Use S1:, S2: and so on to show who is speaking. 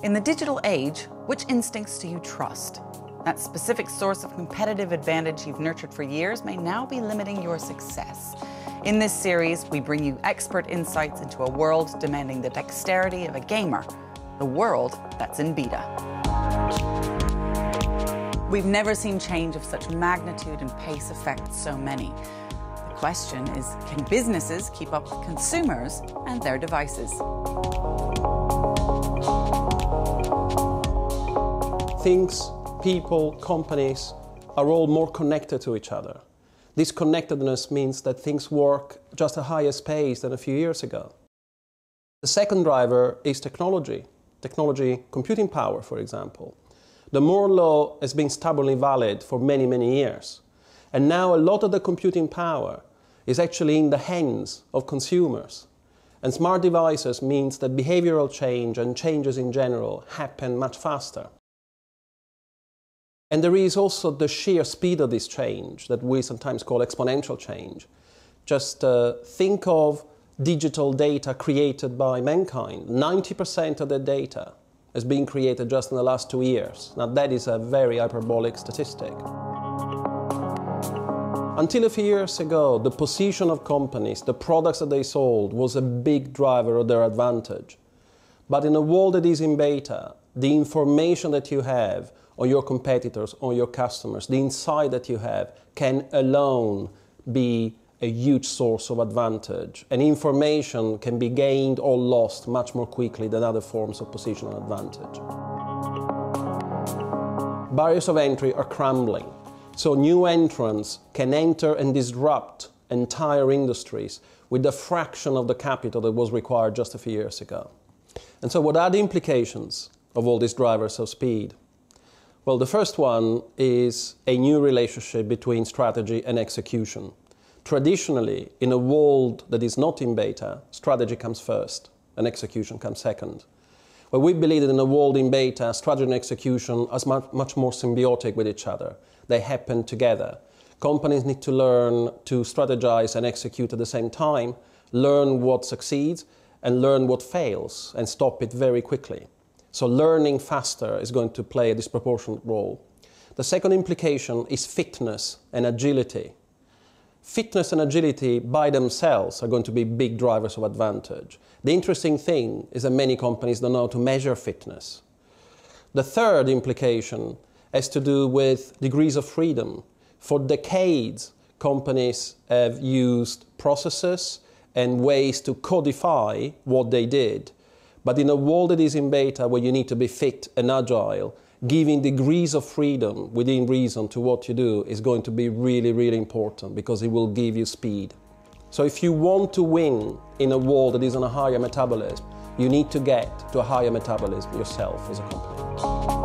S1: In the digital age, which instincts do you trust? That specific source of competitive advantage you've nurtured for years may now be limiting your success. In this series, we bring you expert insights into a world demanding the dexterity of a gamer, the world that's in beta. We've never seen change of such magnitude and pace affect so many. The question is, can businesses keep up with consumers and their devices?
S2: Things, people, companies are all more connected to each other. This connectedness means that things work just at a higher pace than a few years ago. The second driver is technology. Technology, computing power, for example. The Moore's law has been stubbornly valid for many, many years. And now a lot of the computing power is actually in the hands of consumers. And smart devices means that behavioral change and changes in general happen much faster. And there is also the sheer speed of this change that we sometimes call exponential change. Just think of digital data created by mankind. 90% of the data has been created just in the last 2 years. Now that is a very hyperbolic statistic. Until a few years ago, the position of companies, the products that they sold, was a big driver of their advantage. But in a world that is in beta, the information that you have on your competitors, on your customers, the insight that you have can alone be a huge source of advantage. And information can be gained or lost much more quickly than other forms of positional advantage. Barriers of entry are crumbling. So new entrants can enter and disrupt entire industries with a fraction of the capital that was required just a few years ago. And so what are the implications of all these drivers of speed? Well, the first one is a new relationship between strategy and execution. Traditionally, in a world that is not in beta, strategy comes first and execution comes second. But we believe that in a world in beta, strategy and execution are much more symbiotic with each other. They happen together. Companies need to learn to strategize and execute at the same time, learn what succeeds and learn what fails and stop it very quickly. So learning faster is going to play a disproportionate role. The second implication is fitness and agility. Fitness and agility by themselves are going to be big drivers of advantage. The interesting thing is that many companies don't know how to measure fitness. The third implication has to do with degrees of freedom. For decades, companies have used processes and ways to codify what they did. But in a world that is in beta, where you need to be fit and agile, giving degrees of freedom within reason to what you do is going to be really, really important because it will give you speed. So if you want to win in a world that is on a higher metabolism, you need to get to a higher metabolism yourself as a company.